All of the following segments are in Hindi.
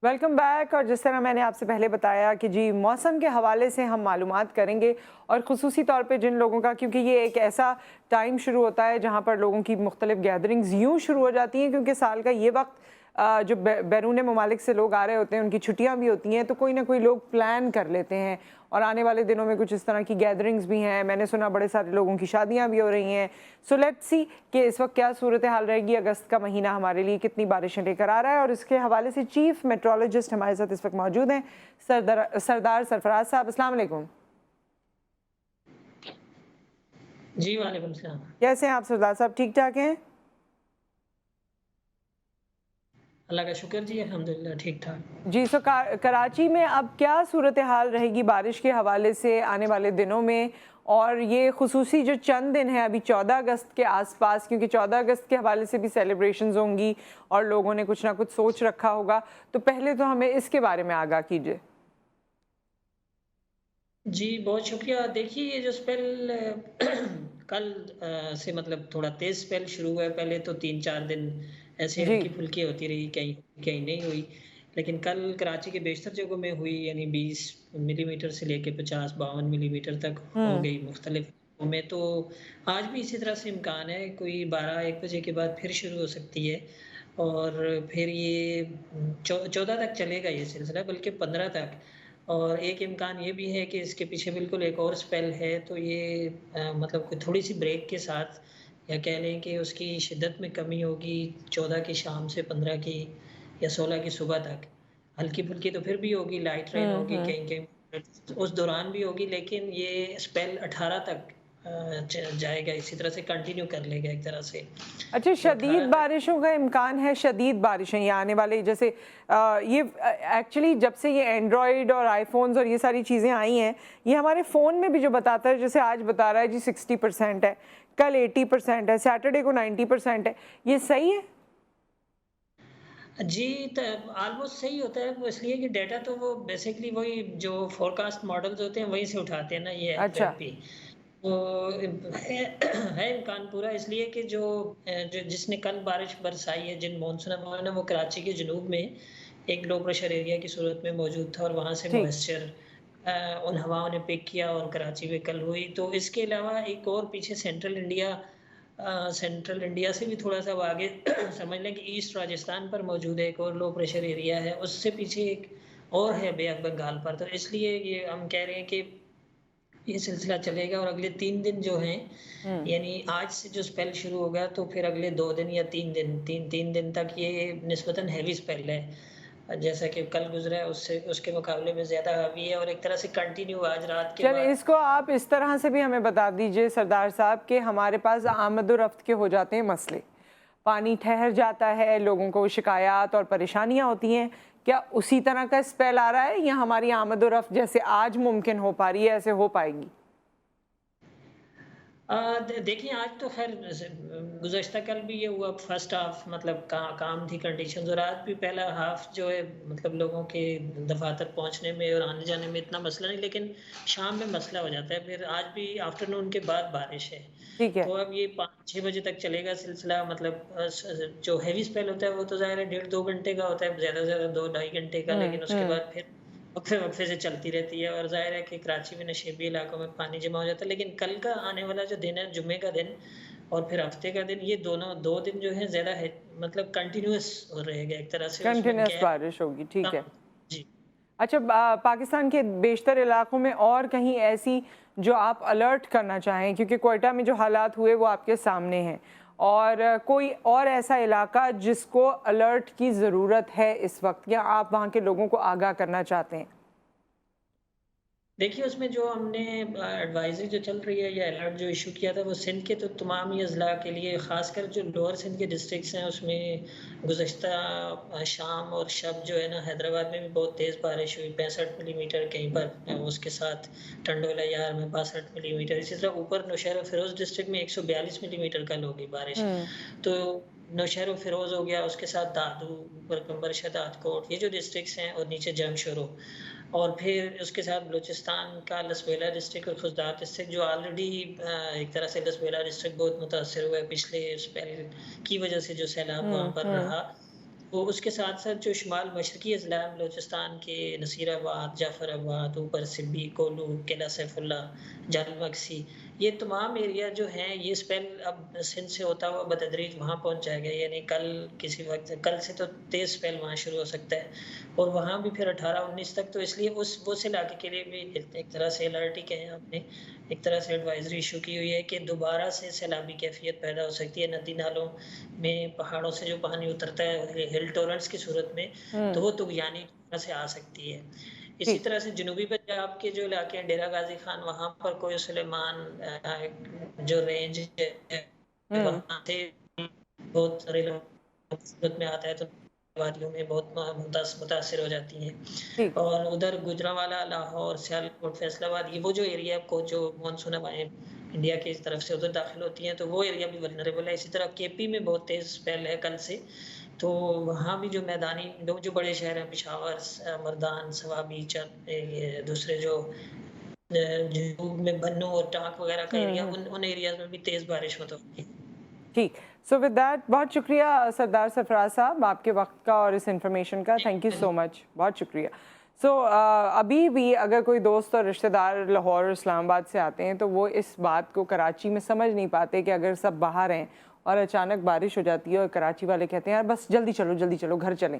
Welcome back. और जिस तरह मैंने आपसे पहले बताया कि जी मौसम के हवाले से हम मालूमात करेंगे और ख़ुसूसी तौर पे जिन लोगों का, क्योंकि ये एक ऐसा टाइम शुरू होता है जहाँ पर लोगों की मुख्तलिफ गैदरिंग्स यूँ शुरू हो जाती हैं, क्योंकि साल का ये वक्त जो बैरून ममालिक से लोग आ रहे होते हैं, उनकी छुट्टियाँ भी होती हैं, तो कोई ना कोई लोग प्लान कर लेते हैं और आने वाले दिनों में कुछ इस तरह की गैदरिंग्स भी हैं। मैंने सुना बड़े सारे लोगों की शादियाँ भी हो रही हैं। सो लेट्स सी कि इस वक्त क्या सूरत हाल रहेगी, अगस्त का महीना हमारे लिए कितनी बारिशें लेकर आ रहा है। और इसके हवाले से चीफ मेट्रोलॉजिस्ट हमारे साथ इस वक्त मौजूद हैं, सरदार सरफराज साहब। अस्सलाम वालेकुम। जी, वालेकुम सलाम। कैसे हैं आप सरदार साहब, ठीक ठाक हैं? अल्लाह का शुक्र जी, अल्हम्दुलिल्लाह ठीक-ठाक। जी, सो कराची में अब क्या सूरत हाल रहेगी बारिश के हवाले से आने वाले दिनों में? और ये खुसूसी जो चंद दिन है अभी 14 अगस्त के आसपास, क्योंकि 14 अगस्त के हवाले से भी सेलिब्रेशंस होंगी और लोगों ने कुछ ना कुछ सोच रखा होगा, तो पहले तो हमें इसके बारे में आगाह कीजिए। जी, बहुत शुक्रिया। देखिए, ये जो स्पेल कल से मतलब थोड़ा तेज़ स्पेल शुरू हुआ है। पहले तो 3-4 दिन ऐसे जी। हल्की-फुल्की होती रही, कहीं कहीं नहीं हुई। लेकिन कल कराची के बेशतर जगहों में हुई, यानी 20 मिलीमीटर से लेके 50-52 मिलीमीटर तक हो हम्म। गई मुख्तलिफ इलाकों में। तो आज भी इसी तरह से इम्कान है, कोई 12-1 बजे के बाद फिर शुरू हो सकती है और फिर ये 14 तक चलेगा ये सिलसिला, बल्कि 15 तक। और एक इम्कान ये भी है कि इसके पीछे बिल्कुल एक और स्पेल है, तो ये मतलब कोई थोड़ी-सी ब्रेक के साथ, या कह लें कि उसकी शिद्दत में कमी होगी 14 की शाम से 15 की या 16 की सुबह तक। हल्की-फुल्की तो फिर भी होगी, लाइट रेन होगी हम्म। कहीं-कहीं, उस दौरान भी होगी, लेकिन ये स्पेल 18 तक च जाएगा, इसी तरह से कंटिन्यू कर लेगा एक तरह से। अच्छा, तो शदीद 18 तक। बारिशों का इम्कान है? शदीद बारिशें ये आने वाले, जैसे ये एक्चुअली जब से ये एंड्रॉयड और आईफोन्स और ये सारी चीज़ें आई हैं, ये हमारे फ़ोन में भी जो बताता है, जैसे आज बता रहा है जी 60% है, कल 80% है, सैटरडे को 90% है, ये सही है? जी, त ऑलमोस्ट सही होता है, वो इसलिए कि डेटा तो वो बेसिकली वही जो फ़ोरकास्ट मॉडल्स होते हैं, वहीं से उठाते हैं ना ये अच्छा। एफएफपी। तो है है इम्कान पूरा, इसलिए कि जो जिसने कल बारिश बरसाई है, जिन मानसून हवाओं ने, वो कराची के जनूब में एक लो प्रेशर एरिया की सूरत में मौजूद था और वहाँ से ठीक। मॉइस्चर उन हवाओं ने पिक किया और कराची में कल हुई। तो इसके अलावा एक और पीछे सेंट्रल इंडिया से भी थोड़ा-सा अब आगे समझ लें कि ईस्ट राजस्थान पर मौजूद है एक और लो प्रेशर एरिया है, उससे पीछे एक और है बे ऑफ बंगाल पर। तो इसलिए ये हम कह रहे हैं कि ये सिलसिला चलेगा और अगले 3 दिन जो हैं, हुँ। यानी आज से जो स्पेल शुरू होगा, तो फिर अगले 2 दिन या 3 दिन, 3 दिन तक ये निस्बतन हेवी स्पेल है। जैसा कि कल गुज़रा है, उससे उसके मुकाबले में ज़्यादा हेवी है और एक तरह से कंटिन्यू आज रात के चलिए, बाद। इसको आप इस तरह से भी हमें बता दीजिए सरदार साहब कि हमारे पास आमद-ओ-रफ़्त के हो जाते हैं मसले। पानी ठहर जाता है, लोगों को शिकायत और परेशानियाँ होती हैं। क्या उसी तरह का स्पेल आ रहा है या हमारी आमद-ओ-रफ़्त जैसे आज मुमकिन हो पा रही है, ऐसे हो पाएगी? देखिए, आज तो ख़ैर गुज़श्ता कल भी ये हुआ, फर्स्ट हाफ़ मतलब काम थी कंडीशंस, और आज भी पहला हाफ़ जो है मतलब लोगों के दफ़ातर पहुँचने में और आने-जाने में इतना मसला नहीं, लेकिन शाम में मसला हो जाता है। फिर आज भी आफ्टरनून के बाद बारिश है। ठीक है। तो अब ये 5-6 बजे तक चलेगा सिलसिला, मतलब जो हेवी स्पेल होता है वो तो ज़ाहिर है 1.5-2 घंटे का होता है, ज़्यादा से ज़्यादा 2 ढाई घंटे का, हुँ, लेकिन उसके हुँ। बाद फिर वक्फे-वक्फे से चलती रहती है और ज़ाहिर है कि कराची में नशेबी इलाकों में पानी जमा हो जाता है। लेकिन कल का आने वाला जो दिन है, जुम्मे का दिन और फिर हफ्ते का दिन, ये दोनों 2 दिन जो है ज़्यादा है, मतलब कंटिन्यूअस रहेगा एक तरह से, उसमें कंटिन्यूअस गैप बारिश होगी, ठीक है। कम। जी। अच्छा, पाकिस्तान के बेशतर इलाकों में और कहीं ऐसी जो आप अलर्ट करना चाहें, क्योंकि क्वेटा में जो हालात हुए वो आपके सामने हैं, और कोई और ऐसा इलाका जिसको अलर्ट की ज़रूरत है इस वक्त, या आप वहाँ के लोगों को आगाह करना चाहते हैं? देखिए, उसमें जो हमने एडवाइज़री जो चल रही है या अलर्ट जो इश्यू किया था, वो सिंध के तो तमाम ही अज़ला के लिए, ख़ासकर जो लोअर सिंध के डिस्ट्रिक्ट्स हैं, उसमें गुज़श्ता शाम और शब जो है ना, हैदराबाद में भी बहुत तेज़ बारिश हुई, 65 मिलीमीटर कहीं पर, उसके साथ टंडोला यार में 62 मिलीमीटर। इसी तरह ऊपर नौशहरा फ़िरोज़ डिस्ट्रिक्ट में 142 मिलीमीटर कल होगी बारिश। हुँ। तो नौशहरा फ़िरोज़ हो गया, उसके साथ दादू, ऊपर कंबर शदादकोट, ये जो डिस्ट्रिक्ट्स हैं, और नीचे जमशोरो, और फिर उसके साथ बलूचिस्तान का लसबेला डिस्ट्रिक्ट और खुजदार डिस्ट्रिक्ट, जो ऑलरेडी एक तरह से लसबेला डिस्ट्रिक्ट बहुत मुतासर हुआ है पिछले स्पेल की वजह से, जो सैलाब वहाँ हुँ, पर हुँ। रहा। वो उसके साथ-साथ जो शुमाल मशरकी अज़लाँ बलूचिस्तान के नसीराबाद, जाफ़राबाद, ऊपर सिब्बी, कोल्लू, किला सैफुल्ला, जालमगसी, ये तमाम एरिया जो हैं, ये स्पेल अब सिंध से होता हुआ बतदरीज वहाँ पहुँच जाएगा। यानी कल किसी वक़्त कल से तो तेज़ स्पेल वहाँ शुरू हो सकता है और वहाँ भी फिर 18-19 तक, तो इसलिए उस इलाके के लिए भी एक तरह से अलर्ट ही कहें आपने, एक तरह से एडवाइज़री इश्यू की हुई है कि दोबारा से सैलाबी कैफ़ियत पैदा हो सकती है। नदी-नालों में पहाड़ों से जो पानी उतरता है हिल टॉररेंट्स की सूरत में, तो वो तुग़यानी से आ सकती है। इसी जी। तरह से जनूबी पंजाब के जो इलाके हैं, डेरा गाज़ी खान, वहाँ पर कोई सुलेमान जो रेंज है, हुँ। वहाँ से बहुत सारे लोग सूरत में आता है, तो वादियों में बहुत मुतासिर हो जाती हैं। ठीक। और उधर गुजरांवाला, लाहौर, सियालकोट, फैसलाबाद, ये वो जो एरिया को जो मानसून हवाएँ इंडिया की तरफ से उधर दाखिल होती हैं, तो वो एरिया भी वल्नरेबल है। इसी तरह केपी में बहुत तेज़ स्पेल है कल से, तो वहाँ भी जो मैदानी लोग जो बड़े शहर हैं, पेशावर, मर्दान, सवाबी, ये दूसरे जो जनूब में बन्नू और टाँक वगैरह का हुँ, एरिया, हुँ। उन एरियाज़ में भी तेज़ बारिश होती है। ठीक। सो विद दैट बहुत शुक्रिया सरदार सरफराज साहब आपके वक़्त का और इस इन्फॉर्मेशन का। Thank you so much. बहुत शुक्रिया। सो अभी भी अगर कोई दोस्त और रिश्तेदार लाहौर और इस्लामाबाद से आते हैं तो वो इस बात को कराची में समझ नहीं पाते कि अगर सब बाहर हैं और अचानक बारिश हो जाती है और कराची वाले कहते हैं यार बस जल्दी चलो घर चलें।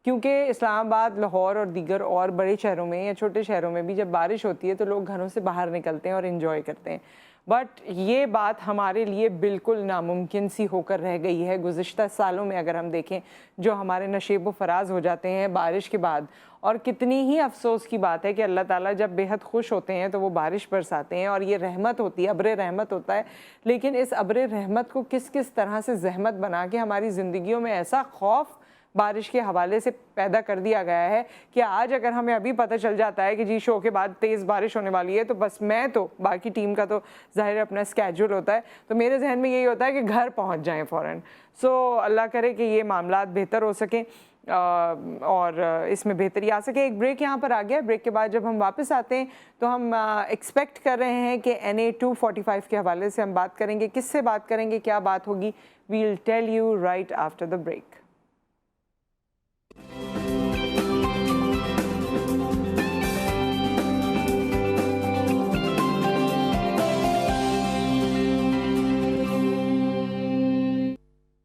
क्योंकि इस्लामाबाद, लाहौर और दीगर और बड़े शहरों में या छोटे शहरों में भी जब बारिश होती है तो लोग घरों से बाहर निकलते हैं और इन्जॉय करते हैं। बट ये बात हमारे लिए बिल्कुल नामुमकिन सी होकर रह गई है गुज़िश्ता सालों में। अगर हम देखें जो हमारे नशेब व फराज हो जाते हैं बारिश के बाद, और कितनी ही अफसोस की बात है कि अल्लाह ताला जब बेहद खुश होते हैं तो वो बारिश बरसाते हैं और ये रहमत होती है, अब्र रहमत होता है। लेकिन इस अब्र रहमत को किस किस तरह से जहमत बना के हमारी ज़िंदगियों में ऐसा खौफ बारिश के हवाले से पैदा कर दिया गया है कि आज अगर हमें अभी पता चल जाता है कि जी शो के बाद तेज़ बारिश होने वाली है, तो बस मैं तो बाकी टीम का तो ज़ाहिर अपना स्केड्यूल होता है, तो मेरे जहन में यही होता है कि घर पहुंच जाएं फ़ौरन। सो अल्लाह करे कि ये मामलात बेहतर हो सकें और इसमें बेहतरी आ सके। एक ब्रेक यहाँ पर आ गया। ब्रेक के बाद जब हम वापस आते हैं तो हम एक्सपेक्ट कर रहे हैं कि NA 245 के हवाले से हम बात करेंगे। किससे बात करेंगे, क्या बात होगी, we'll tell you right after the break.